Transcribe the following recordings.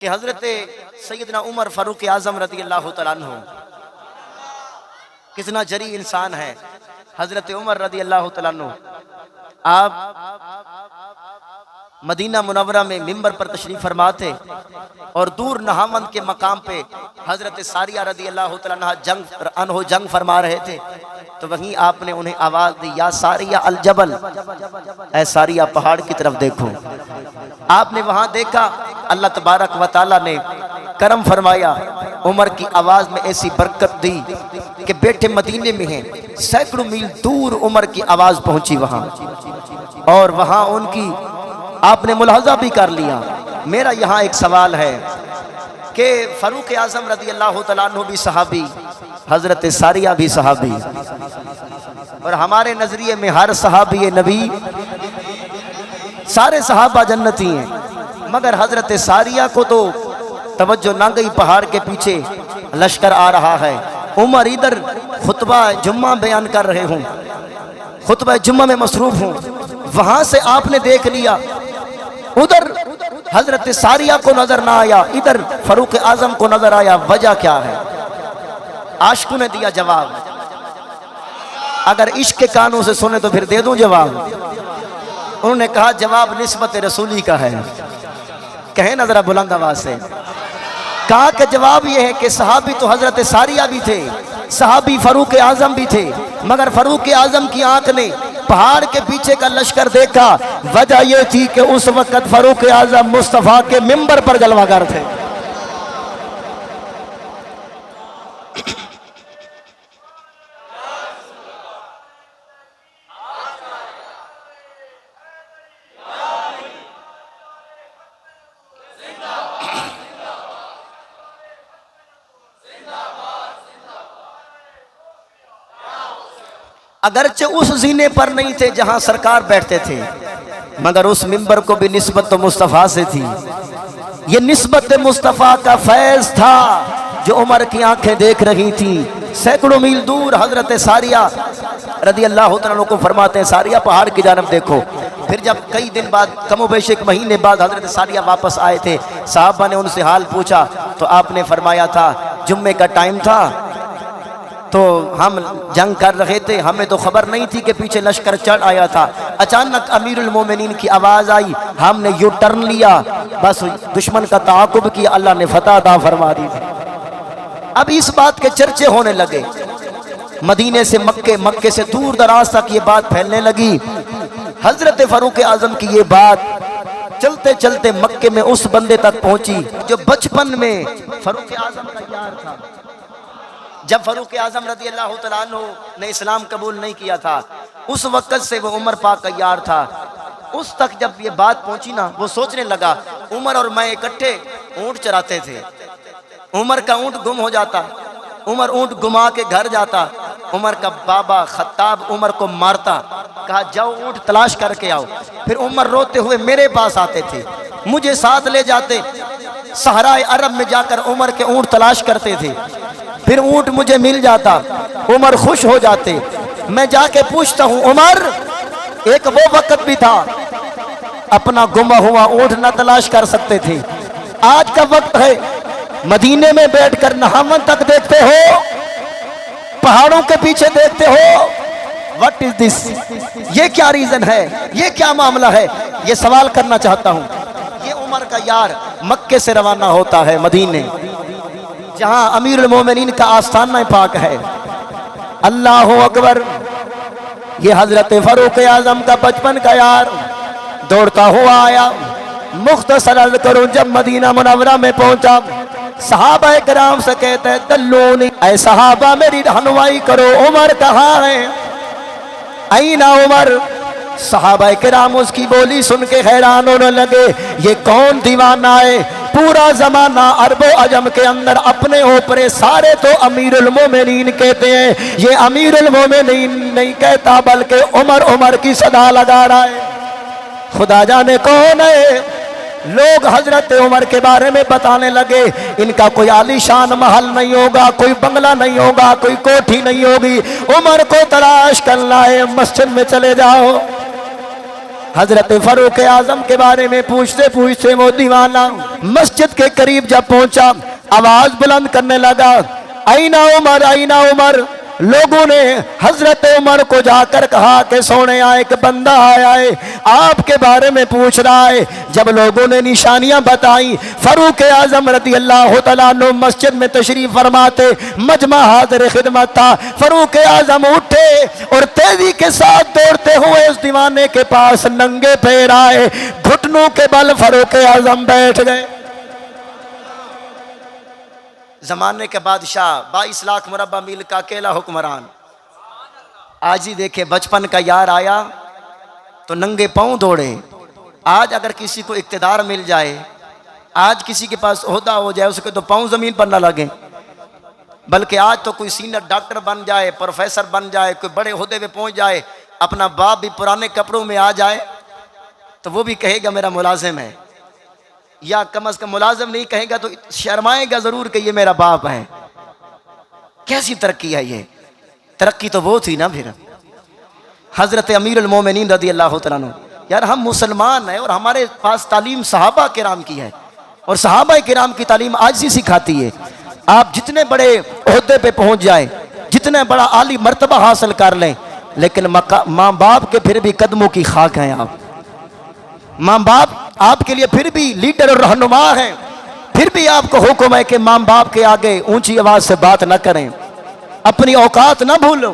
कि हजरत सैयदना उमर फारूक आजम रदी अल्लाह तआला अन्हु कितना जरी इंसान है। हजरत उमर रदी अल्लाह तआला अन्हु आप मदीना मुनव्वरा में मिंबर पर तशरीफ फरमा थे और दूर नहामंद के मकाम पे हजरत सारिया रदी अल्लाह तआला अन्हा जंग फरमा रहे थे। तो वहीं आपने उन्हें आवाज दी, या सारिया अल जबल, ऐ सारिया पहाड़ की तरफ देखो। आपने वहां देखा, अल्लाह तबारक व तआला ने करम फरमाया, उमर की आवाज में ऐसी बरकत दी कि बेटे मदीने में हैं, सैकड़ों मील दूर उमर की आवाज पहुंची वहां, और वहां उनकी आपने मुलाहजा भी कर लिया। मेरा यहाँ एक सवाल है कि फारूक आजम रदी अल्लाह तआला अन्हु भी सहाबी, हजरत सारिया भी सहाबी, और हमारे नजरिए में हर सहाबी नबी, सारे सहाबा जन्नती हैं, मगर हजरत सारिया को तो तवज्जो ना गई। पहाड़ के पीछे लश्कर आ रहा है, उमर इधर खुतबा जुम्मा बयान कर रहे हूँ, खुतबा जुम्मा में मसरूफ हूँ। वहां से आपने देख लिया, उधर हजरत सारिया को नजर ना आया, इधर फारूक आजम को नजर आया। वजह क्या है? आशिकों ने दिया जवाब। अगर इश्क के कानों से सुने तो फिर दे दूं जवाब। उन्होंने कहा जवाब निस्बत रसूली का है। कहें ना जरा बुलंद आवाज से। कहा कि जवाब यह है कि सहाबी तो हजरत सारिया भी थे, सहाबी फारूक आजम भी थे, मगर फारूक आजम की आंख ने पहाड़ के पीछे का लश्कर देखा। वजह यह थी कि उस वक्त फारूक आजम मुस्तफा के मिंबर पर जलवागर थे। अगरचे उस जीने पर नहीं थे जहां सरकार बैठते थे, मगर उस मिंबर को भी निस्बत तो मुस्तफ़ा से थी। ये निस्बत मुस्तफ़ा का फैज़ था जो उमर की आंखें देख रही थी। सैकड़ों मील दूर हजरत सारिया रदी अल्लाह तआला को फरमाते हैं, सारिया पहाड़ की जानब देखो। फिर जब कई दिन बाद, कमोबेश एक महीने बाद हजरत सारिया वापस आए थे, साहबा ने उनसे हाल पूछा तो आपने फरमाया था जुम्मे का टाइम था, तो हम जंग कर रहे थे, हमें तो खबर नहीं थी कि पीछे लश्कर चढ़ आया था। अचानक अमीरुल मोमिनीन की आवाज आई, हमने यू टर्न लिया, बस दुश्मन का ताक़ुब किया, अल्लाह ने फतह अता फरमा दी। अब इस बात के चर्चे होने लगे, मदीने से मक्के, मक्के से दूर दराज तक ये बात फैलने लगी। हजरत फारूक आजम की ये बात चलते चलते मक्के में उस बंदे तक पहुंची जो बचपन में फारूक आजम का यार था। जब फारूक आजम रदी अल्लाह तआला अन्हु ने इस्लाम कबूल नहीं किया था, उस वक्त से वो उमर पाक का यार था। उस तक जब ये बात पहुंची ना, वो सोचने लगा उमर और मैं इकट्ठे ऊंट चराते थे, उमर का ऊंट गुम हो जाता, उमर ऊंट गुमा के घर जाता, उमर का बाबा खत्ताब उमर को मारता, कहा जाओ ऊंट तलाश करके आओ। फिर उमर रोते हुए मेरे पास आते थे, मुझे साथ ले जाते, सहराए अरब में जाकर उमर के ऊंट तलाश करते थे। फिर ऊंट मुझे मिल जाता, उमर खुश हो जाते। मैं जाके पूछता हूँ उमर, एक वो वक्त भी था अपना गुमा हुआ ऊंट न तलाश कर सकते थे, आज का वक्त है मदीने में बैठकर नहामन तक देखते हो, पहाड़ों के पीछे देखते हो। What is this? ये क्या रीजन है, ये क्या मामला है? ये सवाल करना चाहता हूँ। ये उमर का यार मक्के से रवाना होता है मदीने, जहां अमीरुल मोमिनीन का आस्थाना पाक है। अल्लाह अकबर। ये हजरत फारूक आजम का बचपन का यार दौड़ता हुआ आया। मुख्तसर अर्ज करूं, जब मदीना मुनव्वरा में पहुंचा, सहाबा किराम से कहते हैं दल्लूनी, ऐ सहाबा मेरी रहनुमाई करो, उमर कहाँ है? ऐना उमर? सहाबा किराम उसकी बोली सुन के हैरान होने लगे, ये कौन दीवाना है? पूरा जमाना अरबो अजम के अंदर अपने ऊपर सारे तो अमीरुल मोमिनीन कहते हैं, ये अमीरुल मोमिनीन नहीं कहता बल्कि उमर उमर की सदा लगा रहा है। खुदा जाने कौन है। लोग हजरत उमर के बारे में बताने लगे, इनका कोई आलीशान महल नहीं होगा, कोई बंगला नहीं होगा, कोई कोठी नहीं होगी, उमर को तलाश करना है, मस्जिद में चले जाओ। हजरत फारूक आजम के बारे में पूछते पूछते वो दीवाना मस्जिद के करीब जब पहुंचा, आवाज बुलंद करने लगा, आईना उमर, आईना उमर। लोगों ने हजरत उमर को जाकर कहा कि सोने एक बंदा आया है, आपके बारे में पूछ रहा है। जब लोगों ने निशानियां बताई, फारूक आजम रज़ी अल्लाह तआला अन्हु मस्जिद में तशरीफ फरमाते, मजमा हाज़िर खिदमत था। फारूक आजम उठे और तेजी के साथ दौड़ते हुए उस दीवाने के पास नंगे पैर आए, घुटनों के बल फारूक आजम बैठ गए। जमाने के बादशाह, 22 लाख मुरब्बा मील का अकेला हुक्मरान। आज ही देखे, बचपन का यार आया तो नंगे पांव दौड़े। आज अगर किसी को इक्तदार मिल जाए, आज किसी के पास ओहदा हो जाए, उसके तो पांव जमीन पर ना लगे। बल्कि आज तो कोई सीनियर डॉक्टर बन जाए, प्रोफेसर बन जाए, कोई बड़े ओहदे पे पहुंच जाए, अपना बाप भी पुराने कपड़ों में आ जाए तो वो भी कहेगा मेरा मुलाजिम है, या कम अज कम मुलाजिम नहीं कहेगा तो शर्माएगा जरूर कि ये मेरा बाप है। कैसी तरक्की है ये? तरक्की तो वो थी ना फिर हजरत अमीरुल मोमिनीन रज़ी अल्लाह तआला अन्हु। यार हम मुसलमान हैं और हमारे पास तालीम सहाबा किराम की है, और सहाबा किराम की तालीम आज ही सिखाती है। आप जितने बड़े ओहदे पे पहुंच जाए, जितने बड़ा आली मर्तबा हासिल कर लें, लेकिन माँ बाप के फिर भी कदमों की खाक हैं आप। माँ बाप आपके लिए फिर भी लीडर और रहनुमा है। फिर भी आपको हुक्म है कि माँ बाप के आगे ऊंची आवाज से बात ना करें, अपनी औकात ना भूलो।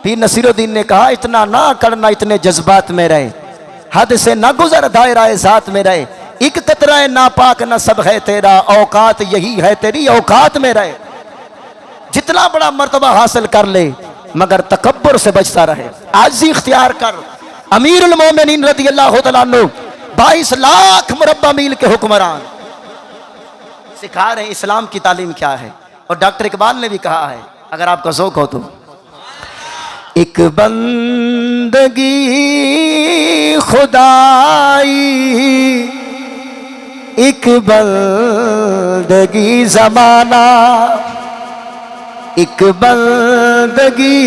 पीर नसीरुद्दीन ने कहा, इतना ना करना, इतने जज्बात में रहे, हद से ना गुजर, दायरा साथ में रहे, एक कतरा नापाक न सब है तेरा, औकात यही है तेरी, औकात में रहे। जितना बड़ा मर्तबा हासिल कर ले मगर तकब्बुर से बचता रहे, आजी इख्तियार कर। अमीरुल मोमिनीन रज़ी अल्लाह तआला अन्हु 22 लाख मुरब्बा मील के हुक्मरान सिखा रहे हैं इस्लाम की तालीम क्या है। और डॉक्टर इकबाल ने भी कहा है, अगर आपका शौक हो तो, एक बंदगी खुदाई, एक बंदगी जमाना, एक बंदगी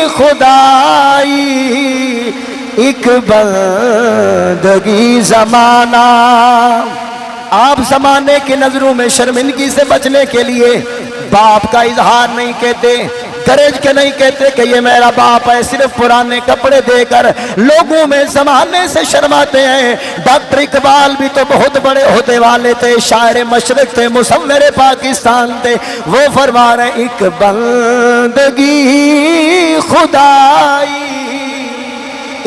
खुदाई, एक बंदगी जमाना। आप जमाने की नजरों में शर्मिंदगी से बचने के लिए बाप का इजहार नहीं कहते, गरज के नहीं कहते कि ये मेरा बाप है, सिर्फ पुराने कपड़े देकर लोगों में जमाने से शर्माते हैं। डॉक्टर इकबाल भी तो बहुत बड़े होते वाले थे, शायर मशरक थे, मुसव्विर पाकिस्तान थे। वो फरमा रहे, एक बंदगी खुदाई,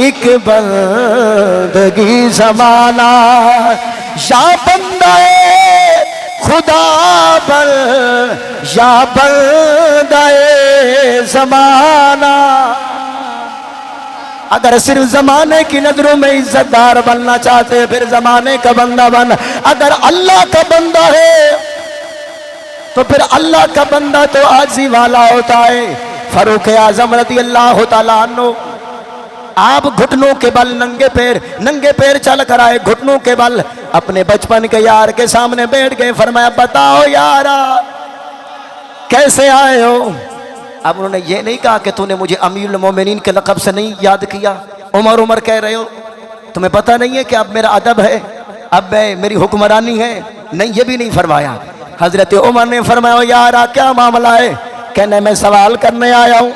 एक बंदगी जमाना, या बंदा खुदा बल, या बंदाए जमाना। अगर सिर्फ जमाने की नजरों में इज्जतदार बनना चाहते फिर जमाने का बंदा बन। अगर अल्लाह का बंदा है तो फिर अल्लाह का बंदा तो आजी वाला होता है। फारूक आजम रज़ी अल्लाह तआला अन्हु, आप घुटनों के बल नंगे पैर चल कर आए, घुटनों के बल अपने बचपन के यार के सामने बैठ गए। फरमाया, बताओ यारा कैसे आए हो? अब उन्होंने ये नहीं कहा कि तूने मुझे अमीरुल मोमिनीन के लक़ब से नहीं याद किया, उमर उमर कह रहे हो, तुम्हें पता नहीं है कि अब मेरा अदब है, अब मेरी हुक्मरानी है? नहीं, ये भी नहीं फरमाया। हजरत उमर ने फरमाया, यारा क्या मामला है? कहने मैं सवाल करने आया हूँ।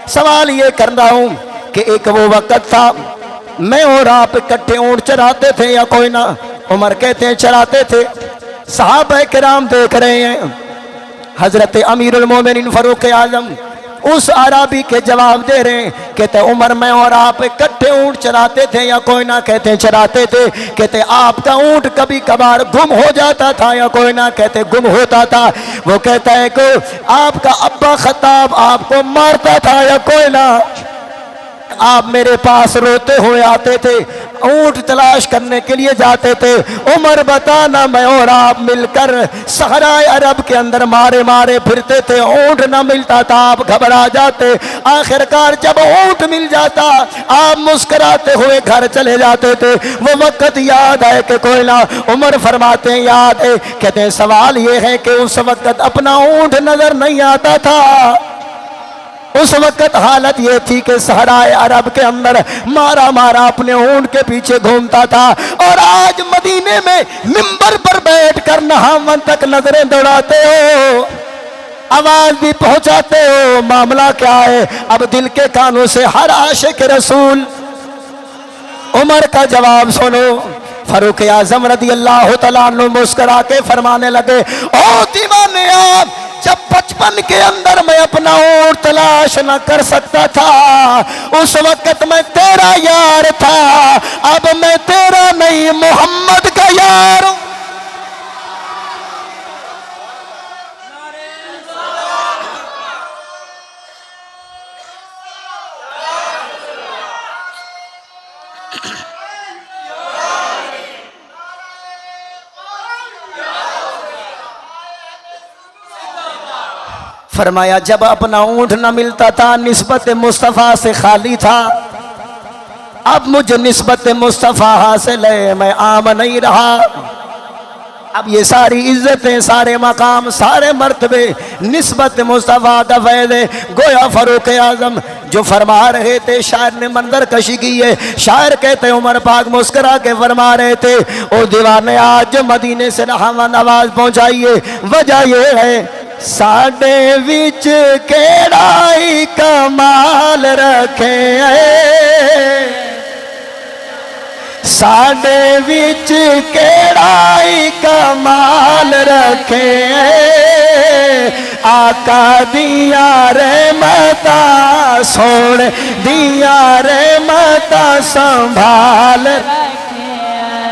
सवाल ये कर रहा हूँ कि एक वो वक्त था मैं और आप इकट्ठे ऊंट चराते थे या कोई ना? उमर कहते हैं चराते थे। सहाबा किराम देख रहे हैं, हजरत अमीरुल मोमिनीन फारूक आजम उस आराबी के जवाब दे रहे हैं। कहते उमर मैं और आप इकट्ठे ऊंट चराते थे या कोई ना? कहते चराते थे। कहते आपका ऊंट कभी कभार गुम हो जाता था या कोई ना? कहते गुम होता था। वो कहता है कि आपका अब्बा खत्ताब आपको मारता था या कोई ना? आप मेरे पास रोते हुए आते थे, ऊंट तलाश करने के लिए जाते थे। उमर बताना, मैं और आप मिलकर सहराए अरब के अंदर मारे मारे फिरते थे, ऊंट ना मिलता था, आप घबरा जाते। आखिरकार जब ऊंट मिल जाता आप मुस्कुराते हुए घर चले जाते थे। वो वक्त याद है कि कोई ना? उमर फरमाते हैं याद है। कहते हैं सवाल ये है कि उस वक्त अपना ऊंट नजर नहीं आता था। उस वक्त हालत ये थी कि सहराए अरब के अंदर मारा मारा अपने ऊंट के पीछे घूमता था, और आज मदीने में मिंबर पर बैठकर नहावन तक नजरें दौड़ाते हो, आवाज भी पहुंचाते हो। मामला क्या है? अब दिल के कानों से हर आशिक रसूल उमर का जवाब सुनो। फारूक आजम रदी अल्लाह तआला अन्हु मुस्कुरा के फरमाने लगे, ओ दीवाने, आप जब बचपन के अंदर मैं अपना ऊंट तलाश न कर सकता था, उस वक्त मैं तेरा यार था, अब मैं तेरा नहीं मोहम्मद का यार हूं। फरमाया जब अपना ऊंट न मिलता था, निस्बत मुस्तफ़ा से खाली था, अब मुझे निस्बत मुस्तफ़ा हासिल है, मैं आम नहीं रहा। अब ये सारी इज्जतें, सारे मकाम, सारे मर्तबे निस्बत मुस्तफ़ा का फैज़ है। गोया फारूक आज़म जो फरमा रहे थे, शायर ने मंजर कशी की है। शायर कहते उमर पाक मुस्करा के फरमा रहे थे, ओ दीवाने, आज जो मदीने से रहमान आवाज पहुंचाइए, वजह ये है साडे विच केड़ाई कमाल रखे, साडे विच केड़ाई कमाल रखे, आका दिया रहमता सोने दिया रहमता संभाल,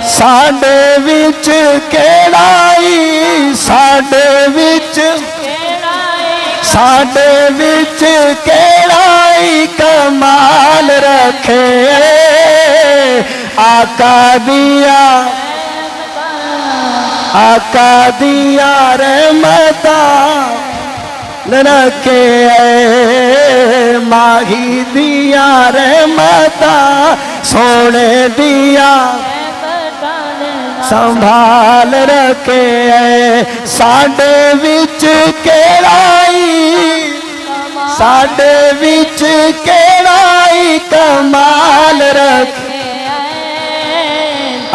साडे विच केड़ाई, साडे विच, साडे विच केड़ाई कमाल रखे, आका दिया, आका दिया रहमता रखे, माही दिया रहमता सोने दिया संभाल रखे, साडे विच केड़ाई, साडे विच केड़ाई कमाल रखे,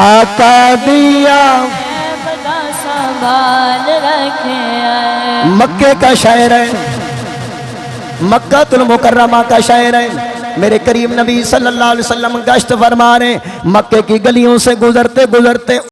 आका दिया संभाल रखे। मक्के का शायर है, मक्कातुल मुकर्रमा का शायर है। मेरे करीम नबी सल्लल्लाहु अलैहि वसल्लम गश्त फरमा रहे, मक्के की गलियों से गुजरते गुजरते